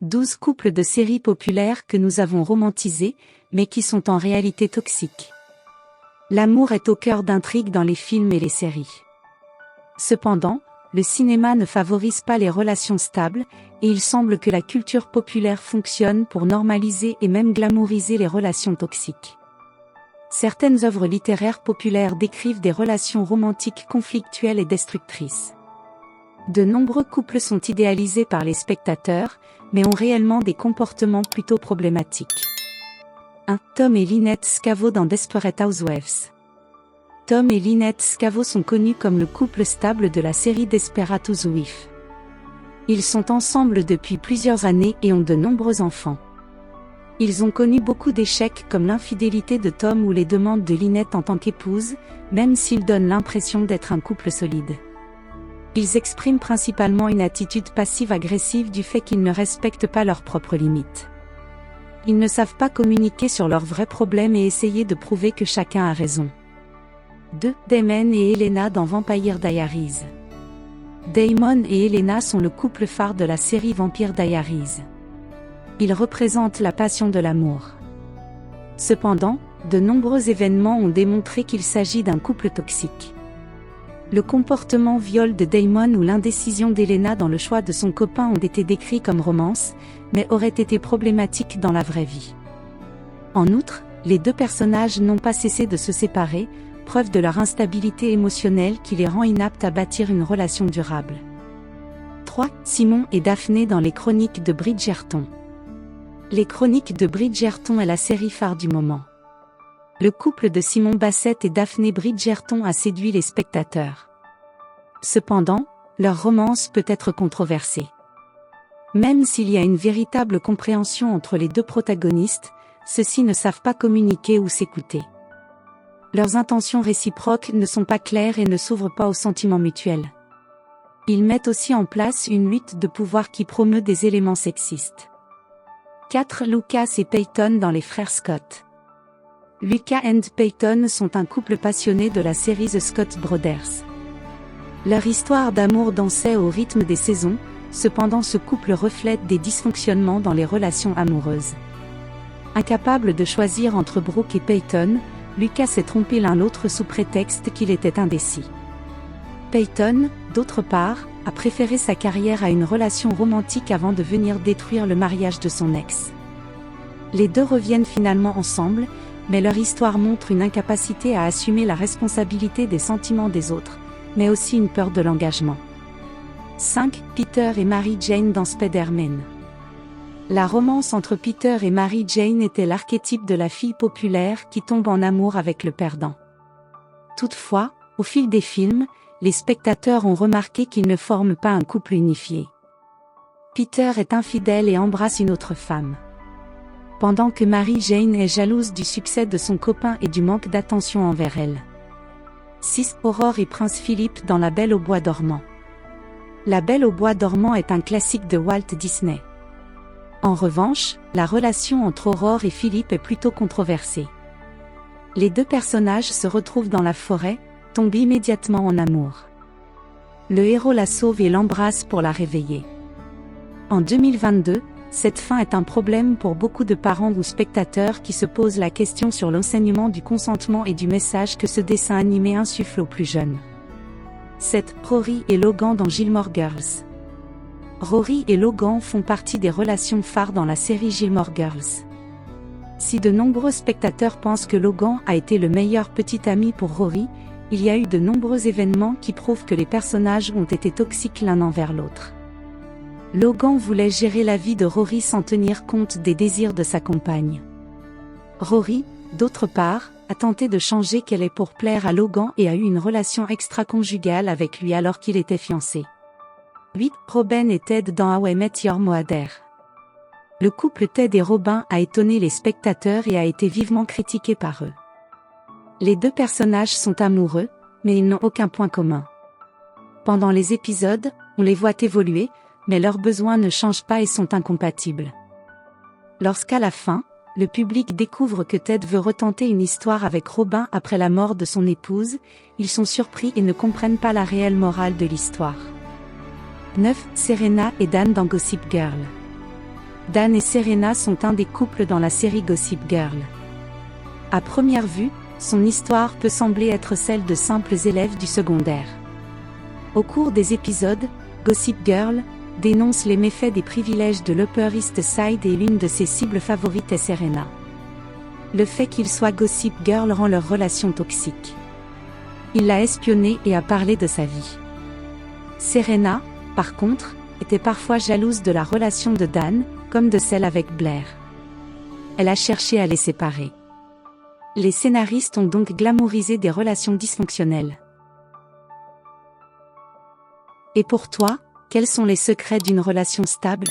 12 couples de séries populaires que nous avons romantisés, mais qui sont en réalité toxiques. L'amour est au cœur d'intrigues dans les films et les séries. Cependant, le cinéma ne favorise pas les relations stables, et il semble que la culture populaire fonctionne pour normaliser et même glamouriser les relations toxiques. Certaines œuvres littéraires populaires décrivent des relations romantiques conflictuelles et destructrices. De nombreux couples sont idéalisés par les spectateurs, mais ont réellement des comportements plutôt problématiques. 1. Tom et Lynette Scavo dans Desperate Housewives. Tom et Lynette Scavo sont connus comme le couple stable de la série Desperate Housewives. Ils sont ensemble depuis plusieurs années et ont de nombreux enfants. Ils ont connu beaucoup d'échecs comme l'infidélité de Tom ou les demandes de Lynette en tant qu'épouse, même s'ils donnent l'impression d'être un couple solide. Ils expriment principalement une attitude passive-agressive du fait qu'ils ne respectent pas leurs propres limites. Ils ne savent pas communiquer sur leurs vrais problèmes et essayer de prouver que chacun a raison. 2. Damon et Elena dans Vampire Diaries. Damon et Elena sont le couple phare de la série Vampire Diaries. Ils représentent la passion de l'amour. Cependant, de nombreux événements ont démontré qu'il s'agit d'un couple toxique. Le comportement viol de Damon ou l'indécision d'Elena dans le choix de son copain ont été décrits comme romance, mais auraient été problématiques dans la vraie vie. En outre, les deux personnages n'ont pas cessé de se séparer, preuve de leur instabilité émotionnelle qui les rend inaptes à bâtir une relation durable. 3. Simon et Daphné dans les Chroniques de Bridgerton. Les Chroniques de Bridgerton est la série phare du moment. Le couple de Simon Bassett et Daphné Bridgerton a séduit les spectateurs. Cependant, leur romance peut être controversée. Même s'il y a une véritable compréhension entre les deux protagonistes, ceux-ci ne savent pas communiquer ou s'écouter. Leurs intentions réciproques ne sont pas claires et ne s'ouvrent pas aux sentiments mutuels. Ils mettent aussi en place une lutte de pouvoir qui promeut des éléments sexistes. 4. Lucas et Peyton dans Les Frères Scott. Lucas et Peyton sont un couple passionné de la série The Scott Brothers. Leur histoire d'amour dansait au rythme des saisons, cependant ce couple reflète des dysfonctionnements dans les relations amoureuses. Incapable de choisir entre Brooke et Peyton, Lucas s'est trompé l'un l'autre sous prétexte qu'il était indécis. Peyton, d'autre part, a préféré sa carrière à une relation romantique avant de venir détruire le mariage de son ex. Les deux reviennent finalement ensemble, mais leur histoire montre une incapacité à assumer la responsabilité des sentiments des autres, mais aussi une peur de l'engagement. 5. Peter et Mary Jane dans Spider-Man. La romance entre Peter et Mary Jane était l'archétype de la fille populaire qui tombe en amour avec le perdant. Toutefois, au fil des films, les spectateurs ont remarqué qu'ils ne forment pas un couple unifié. Peter est infidèle et embrasse une autre femme. Pendant que Mary Jane est jalouse du succès de son copain et du manque d'attention envers elle. 6. Aurore et Prince Philippe dans La Belle au bois dormant. La Belle au bois dormant est un classique de Walt Disney. En revanche, la relation entre Aurore et Philippe est plutôt controversée. Les deux personnages se retrouvent dans la forêt, tombent immédiatement en amour. Le héros la sauve et l'embrasse pour la réveiller. En 2022, cette fin est un problème pour beaucoup de parents ou spectateurs qui se posent la question sur l'enseignement du consentement et du message que ce dessin animé insuffle aux plus jeunes. 7. Rory et Logan dans Gilmore Girls. Rory et Logan font partie des relations phares dans la série Gilmore Girls. Si de nombreux spectateurs pensent que Logan a été le meilleur petit ami pour Rory, il y a eu de nombreux événements qui prouvent que les personnages ont été toxiques l'un envers l'autre. Logan voulait gérer la vie de Rory sans tenir compte des désirs de sa compagne. Rory, d'autre part, a tenté de changer qu'elle est pour plaire à Logan et a eu une relation extra-conjugale avec lui alors qu'il était fiancé. 8. Robin et Ted dans How I Met Your Mother. Le couple Ted et Robin a étonné les spectateurs et a été vivement critiqué par eux. Les deux personnages sont amoureux, mais ils n'ont aucun point commun. Pendant les épisodes, on les voit évoluer, mais leurs besoins ne changent pas et sont incompatibles. Lorsqu'à la fin, le public découvre que Ted veut retenter une histoire avec Robin après la mort de son épouse, ils sont surpris et ne comprennent pas la réelle morale de l'histoire. 9. Serena et Dan dans Gossip Girl. Dan et Serena sont un des couples dans la série Gossip Girl. À première vue, son histoire peut sembler être celle de simples élèves du secondaire. Au cours des épisodes, Gossip Girl dénonce les méfaits des privilèges de l'Upper East Side et l'une de ses cibles favorites est Serena. Le fait qu'ils soient Gossip Girl rend leur relation toxique. Il l'a espionnée et a parlé de sa vie. Serena, par contre, était parfois jalouse de la relation de Dan, comme de celle avec Blair. Elle a cherché à les séparer. Les scénaristes ont donc glamourisé des relations dysfonctionnelles. Et pour toi, quels sont les secrets d'une relation stable ?